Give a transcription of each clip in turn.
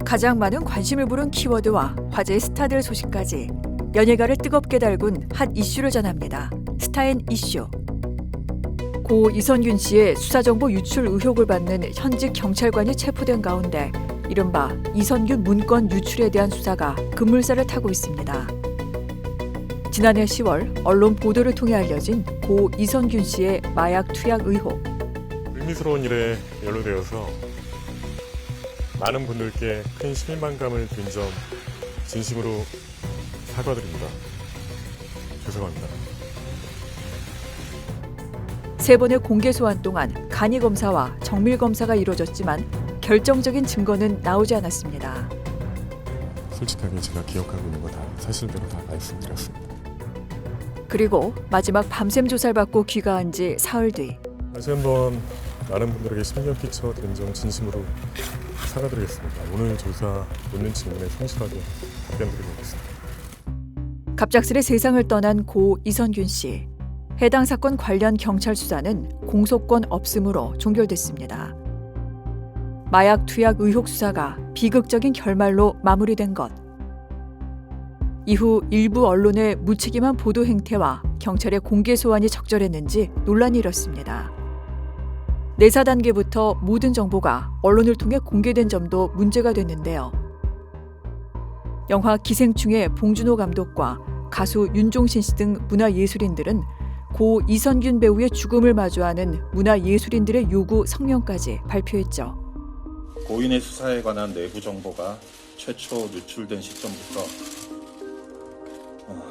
가장 많은 관심을 부른 키워드와 화제의 스타들 소식까지 연예가를 뜨겁게 달군 핫 이슈를 전합니다. 스타앤 이슈. 고 이선균 씨의 수사정보 유출 의혹을 받는 현직 경찰관이 체포된 가운데 이른바 이선균 문건 유출에 대한 수사가 급물살을 타고 있습니다. 지난해 10월 언론 보도를 통해 알려진 고 이선균 씨의 마약 투약 의혹. 의미스러운 일에 연루되어서 많은 분들께 큰 실망감을 준 점 진심으로 사과드립니다. 죄송합니다. 세 번의 공개 소환 동안 간이 검사와 정밀 검사가 이루어졌지만 결정적인 증거는 나오지 않았습니다. 솔직하게 제가 기억하고 있는 거 다 사실대로 다 말씀드렸습니다. 그리고 마지막 밤샘 조사를 받고 귀가한 지 사흘 뒤 다시 한번 많은 분들에게 심려 끼쳐드린 점 진심으로 사과드리겠습니다. 오늘 조사 묻는 질문에 성실하게 답변드리겠습니다. 갑작스레 세상을 떠난 고 이선균 씨. 해당 사건 관련 경찰 수사는 공소권 없음으로 종결됐습니다. 마약 투약 의혹 수사가 비극적인 결말로 마무리된 것. 이후 일부 언론의 무책임한 보도 행태와 경찰의 공개 소환이 적절했는지 논란이 일었습니다. 내사 단계부터 모든 정보가 언론을 통해 공개된 점도 문제가 됐는데요. 영화 기생충의 봉준호 감독과 가수 윤종신 씨 등 문화예술인들은 고 이선균 배우의 죽음을 마주하는 문화예술인들의 요구 성명까지 발표했죠. 고인의 수사에 관한 내부 정보가 최초 유출된 시점부터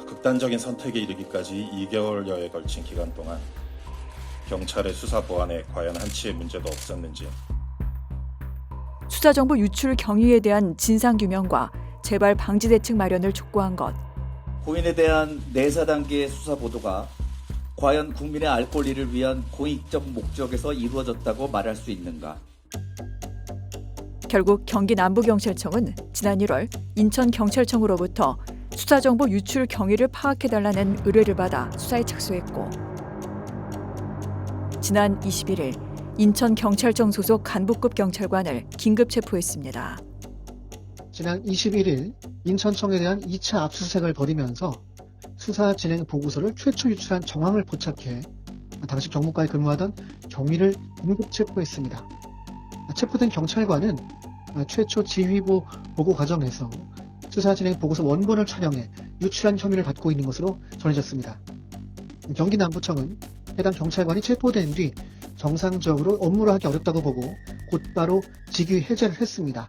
극단적인 선택에 이르기까지 2개월여에 걸친 기간 동안 경찰의 수사 보안에 과연 한치의 문제도 없었는지, 수사정보 유출 경위에 대한 진상규명과 재발 방지 대책 마련을 촉구한 것. 고인에 대한 내사 단계의 수사 보도가 과연 국민의 알 권리를 위한 공익적 목적에서 이루어졌다고 말할 수 있는가? 결국 경기 남부경찰청은 지난 1월 인천경찰청으로부터 수사정보 유출 경위를 파악해달라는 의뢰를 받아 수사에 착수했고, 지난 21일 인천경찰청 소속 간부급 경찰관을 긴급 체포했습니다. 지난 21일 인천청에 대한 2차 압수수색을 벌이면서 수사 진행 보고서를 최초 유출한 정황을 포착해 당시 경무과에 근무하던 경위를 긴급 체포했습니다. 체포된 경찰관은 최초 지휘부 보고 과정에서 수사 진행 보고서 원본을 촬영해 유출한 혐의를 받고 있는 것으로 전해졌습니다. 경기 남부청은 해당 경찰관이 체포된 뒤 정상적으로 업무를 하기 어렵다고 보고 곧바로 직위 해제를 했습니다.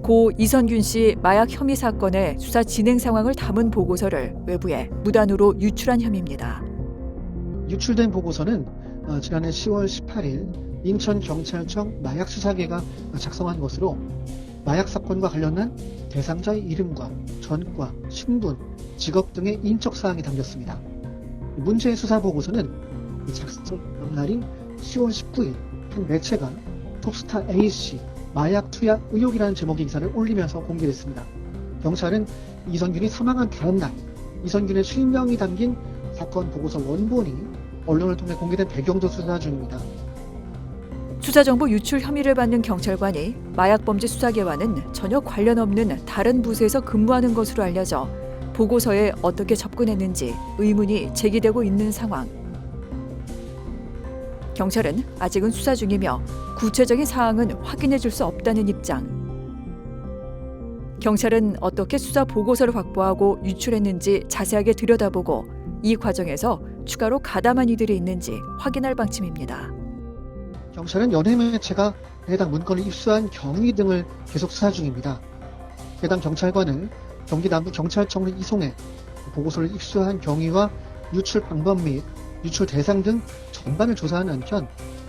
고 이선균 씨 마약 혐의 사건의 수사 진행 상황을 담은 보고서를 외부에 무단으로 유출한 혐의입니다. 유출된 보고서는 지난해 10월 18일 인천경찰청 마약수사계가 작성한 것으로 마약 사건과 관련한 대상자의 이름과 전과, 신분, 직업 등의 인적사항이 담겼습니다. 문제의 수사보고서는 작성 날인 10월 19일 한 매체가 톱스타 A씨 마약 투약 의혹이라는 제목의 기사를 올리면서 공개됐습니다. 경찰은 이선균이 사망한 다음 날 이선균의 실명이 담긴 사건 보고서 원본이 언론을 통해 공개된 배경도 수사 중입니다. 수사정보 유출 혐의를 받는 경찰관이 마약범죄 수사계와는 전혀 관련 없는 다른 부서에서 근무하는 것으로 알려져 보고서에 어떻게 접근했는지 의문이 제기되고 있는 상황. 경찰은 아직은 수사 중이며 구체적인 사항은 확인해 줄 수 없다는 입장. 경찰은 어떻게 수사 보고서를 확보하고 유출했는지 자세하게 들여다보고 이 과정에서 추가로 가담한 이들이 있는지 확인할 방침입니다. 경찰은 연예 매체가 해당 문건을 입수한 경위 등을 계속 수사 중입니다. 해당 경찰관은 경기 남부경찰청으로 이송해 보고서를 입수한 경위와 유출 방법 및 유출 대상 등 전반을 조사하는 한편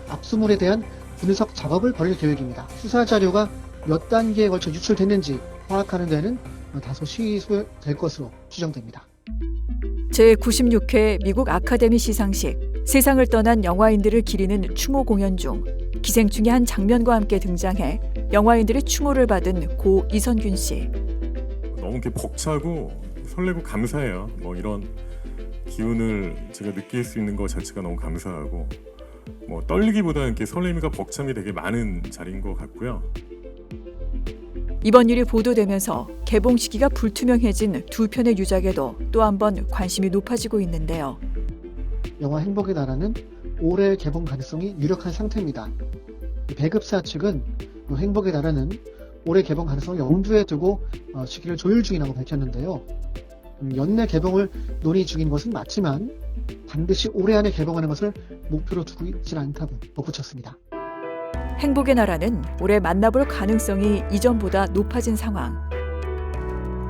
압수물에 대한 분석 작업을 벌일 계획입니다. 수사 자료가 몇 단계에 걸쳐 유출됐는지 파악하는 데는 다소 시일이 소요될 것으로 추정됩니다. 제96회 미국 아카데미 시상식. 세상을 떠난 영화인들을 기리는 추모 공연 중 기생충의 한 장면과 함께 등장해 영화인들의 추모를 받은 고 이선균 씨. 너무 이렇게 벅차고 설레고 감사해요. 뭐 이런 기운을 제가 느낄 수 있는 것 자체가 너무 감사하고, 뭐 떨리기보다는 이렇게 설렘과 벅참이 되게 많은 자리인 것 같고요. 이번 일이 보도되면서 개봉 시기가 불투명해진 두 편의 유작에도 또 한 번 관심이 높아지고 있는데요. 영화 행복의 나라는 올해 개봉 가능성이 유력한 상태입니다. 배급사 측은 행복의 나라는 올해 개봉 가능성을 염두에 두고 시기를 조율 중이라고 밝혔는데요. 연내 개봉을 논의 중인 것은 맞지만 반드시 올해 안에 개봉하는 것을 목표로 두고 있질 않다고 덧붙였습니다. 행복의 나라는 올해 만나볼 가능성이 이전보다 높아진 상황.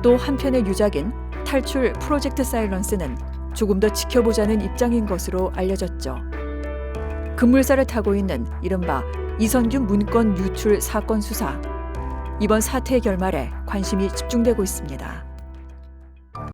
또 한편의 유작인 탈출 프로젝트 사일런스는 조금 더 지켜보자는 입장인 것으로 알려졌죠. 급물살을 타고 있는 이른바 이선균 문건 유출 사건 수사. 이번 사태의 결말에 관심이 집중되고 있습니다.